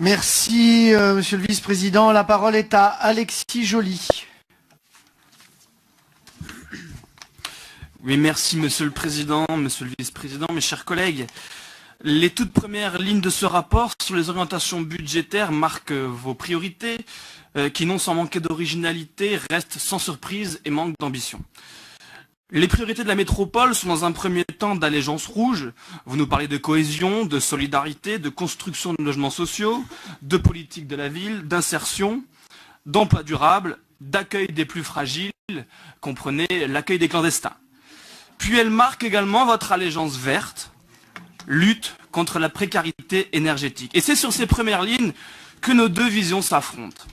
Merci, Monsieur le Vice-président. La parole est à Alexis Joly. Oui, merci Monsieur le Président, Monsieur le Vice-président, mes chers collègues. Les toutes premières lignes de ce rapport sur les orientations budgétaires marquent vos priorités, qui non sans manquer d'originalité, restent sans surprise et manquent d'ambition. Les priorités de la métropole sont dans un premier temps d'allégeance rouge. Vous nous parlez de cohésion, de solidarité, de construction de logements sociaux, de politique de la ville, d'insertion, d'emploi durable, d'accueil des plus fragiles, comprenez l'accueil des clandestins. Puis elle marque également votre allégeance verte, lutte contre la précarité énergétique. Et c'est sur ces premières lignes que nos deux visions s'affrontent.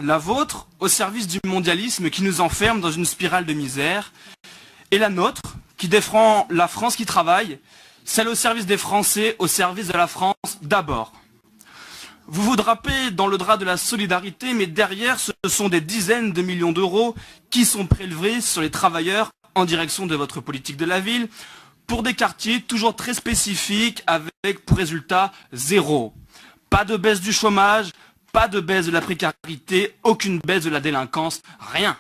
La vôtre, au service du mondialisme qui nous enferme dans une spirale de misère, et la nôtre, qui défend la France qui travaille, celle au service des Français, au service de la France d'abord. Vous vous drapez dans le drap de la solidarité, mais derrière, ce sont des dizaines de millions d'euros qui sont prélevés sur les travailleurs en direction de votre politique de la ville, pour des quartiers toujours très spécifiques, avec pour résultat zéro. Pas de baisse du chômage, pas de baisse de la précarité, aucune baisse de la délinquance, rien.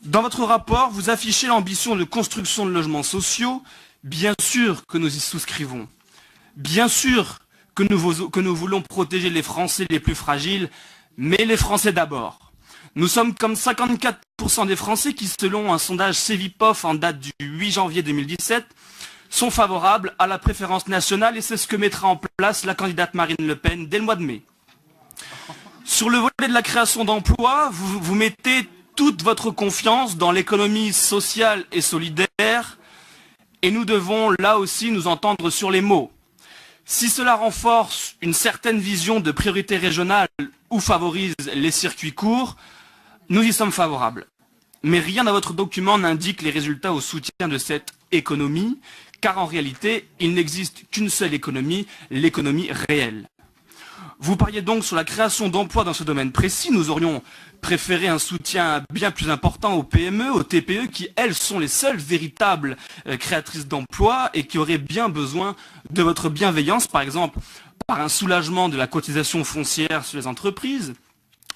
Dans votre rapport, vous affichez l'ambition de construction de logements sociaux. Bien sûr que nous y souscrivons. Bien sûr que nous voulons protéger les Français les plus fragiles, mais les Français d'abord. Nous sommes comme 54% des Français qui, selon un sondage Cevipof en date du 8 janvier 2017, sont favorables à la préférence nationale, et c'est ce que mettra en place la candidate Marine Le Pen dès le mois de mai. Sur le volet de la création d'emplois, vous mettez toute votre confiance dans l'économie sociale et solidaire, et nous devons là aussi nous entendre sur les mots. Si cela renforce une certaine vision de priorité régionale ou favorise les circuits courts, nous y sommes favorables. Mais rien dans votre document n'indique les résultats au soutien de cette économie, car en réalité, il n'existe qu'une seule économie, l'économie réelle. Vous pariez donc sur la création d'emplois dans ce domaine précis. Nous aurions préféré un soutien bien plus important aux PME, aux TPE, qui, elles, sont les seules véritables créatrices d'emplois et qui auraient bien besoin de votre bienveillance, par exemple, par un soulagement de la cotisation foncière sur les entreprises,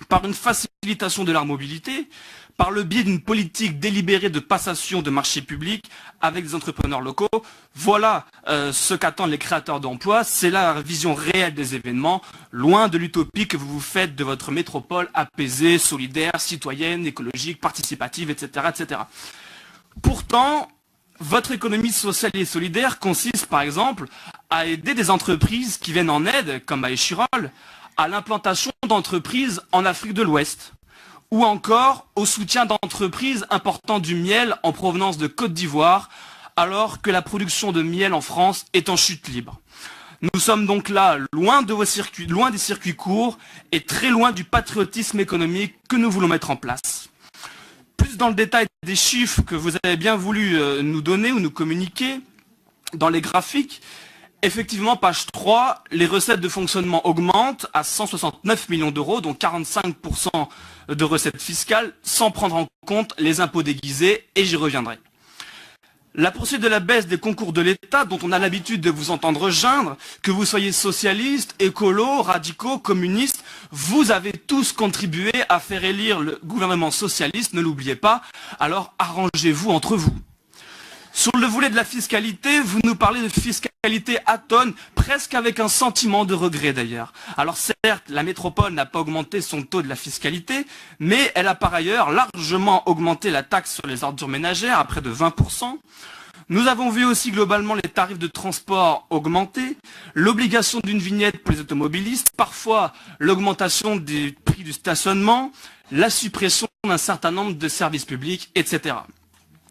par une facilitation de leur mobilité, par le biais d'une politique délibérée de passation de marchés publics avec des entrepreneurs locaux. Voilà ce qu'attendent les créateurs d'emplois. C'est la vision réelle des événements, loin de l'utopie que vous vous faites de votre métropole apaisée, solidaire, citoyenne, écologique, participative, etc., etc. Pourtant, votre économie sociale et solidaire consiste, par exemple, à aider des entreprises qui viennent en aide, comme à Échirol, à l'implantation d'entreprises en Afrique de l'Ouest, ou encore au soutien d'entreprises important du miel en provenance de Côte d'Ivoire, alors que la production de miel en France est en chute libre. Nous sommes donc là loin des circuits courts et très loin du patriotisme économique que nous voulons mettre en place. Plus dans le détail des chiffres que vous avez bien voulu nous donner ou nous communiquer, dans les graphiques, effectivement, page 3, les recettes de fonctionnement augmentent à 169 millions d'euros, dont 45% de recettes fiscales, sans prendre en compte les impôts déguisés, et j'y reviendrai. La poursuite de la baisse des concours de l'État, dont on a l'habitude de vous entendre geindre, que vous soyez socialistes, écolos, radicaux, communistes, vous avez tous contribué à faire élire le gouvernement socialiste, ne l'oubliez pas, alors arrangez-vous entre vous. Sur le volet de la fiscalité, vous nous parlez de fiscalité atone, presque avec un sentiment de regret d'ailleurs. Alors certes, la métropole n'a pas augmenté son taux de la fiscalité, mais elle a par ailleurs largement augmenté la taxe sur les ordures ménagères à près de 20%. Nous avons vu aussi globalement les tarifs de transport augmenter, l'obligation d'une vignette pour les automobilistes, parfois l'augmentation des prix du stationnement, la suppression d'un certain nombre de services publics, etc.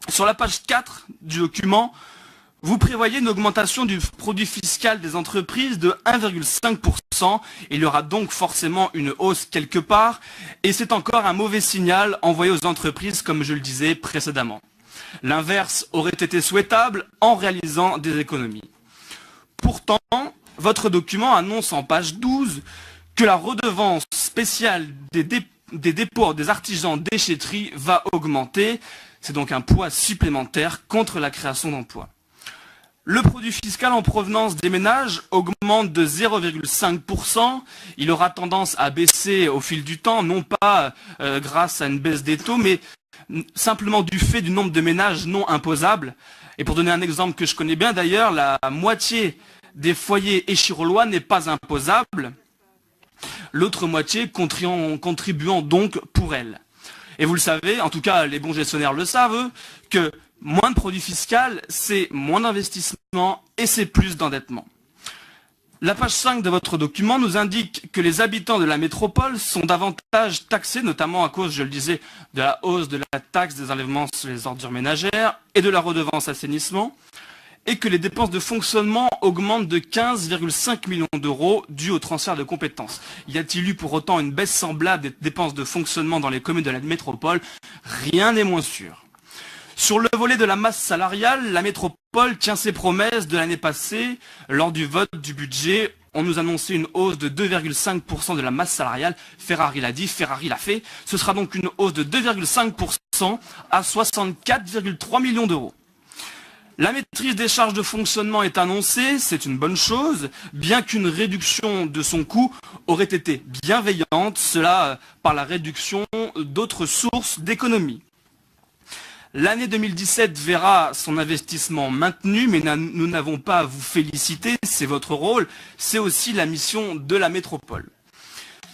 Sur la page 4 du document, vous prévoyez une augmentation du produit fiscal des entreprises de 1,5%. Il y aura donc forcément une hausse quelque part, et c'est encore un mauvais signal envoyé aux entreprises, comme je le disais précédemment. L'inverse aurait été souhaitable en réalisant des économies. Pourtant, votre document annonce en page 12 que la redevance spéciale des dépôts des artisans déchetterie va augmenter. C'est donc un poids supplémentaire contre la création d'emplois. Le produit fiscal en provenance des ménages augmente de 0,5%. Il aura tendance à baisser au fil du temps, non pas grâce à une baisse des taux, mais simplement du fait du nombre de ménages non imposables. Et pour donner un exemple que je connais bien d'ailleurs, la moitié des foyers échirolois n'est pas imposable, l'autre moitié contribuant donc pour elle. Et vous le savez, en tout cas les bons gestionnaires le savent, eux, que moins de produit fiscal, c'est moins d'investissement et c'est plus d'endettement. La page 5 de votre document nous indique que les habitants de la métropole sont davantage taxés, notamment à cause, je le disais, de la hausse de la taxe des enlèvements sur les ordures ménagères et de la redevance assainissement, et que les dépenses de fonctionnement augmentent de 15,5 millions d'euros dû au transfert de compétences. Y a-t-il eu pour autant une baisse semblable des dépenses de fonctionnement dans les communes de la métropole? Rien n'est moins sûr. Sur le volet de la masse salariale, la métropole tient ses promesses de l'année passée. Lors du vote du budget, on nous annonçait une hausse de 2,5% de la masse salariale. Ferrari l'a dit, Ferrari l'a fait. Ce sera donc une hausse de 2,5% à 64,3 millions d'euros. La maîtrise des charges de fonctionnement est annoncée, c'est une bonne chose, bien qu'une réduction de son coût aurait été bienveillante, cela par la réduction d'autres sources d'économie. L'année 2017 verra son investissement maintenu, mais nous n'avons pas à vous féliciter, c'est votre rôle, c'est aussi la mission de la métropole.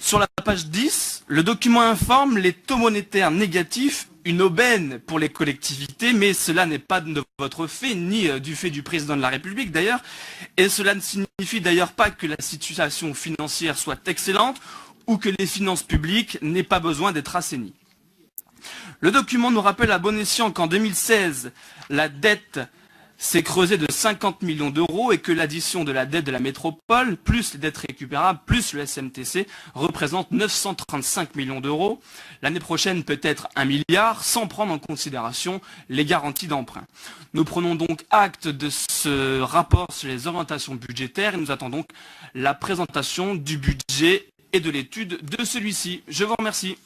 Sur la page 10, le document informe les taux monétaires négatifs, une aubaine pour les collectivités, mais cela n'est pas de votre fait, ni du fait du président de la République d'ailleurs, et cela ne signifie d'ailleurs pas que la situation financière soit excellente ou que les finances publiques n'aient pas besoin d'être assainies. Le document nous rappelle à bon escient qu'en 2016, la dette s'est creusée de 50 millions d'euros et que l'addition de la dette de la métropole, plus les dettes récupérables, plus le SMTC, représente 935 millions d'euros. L'année prochaine, peut-être 1 milliard, sans prendre en considération les garanties d'emprunt. Nous prenons donc acte de ce rapport sur les orientations budgétaires et nous attendons la présentation du budget et de l'étude de celui-ci. Je vous remercie.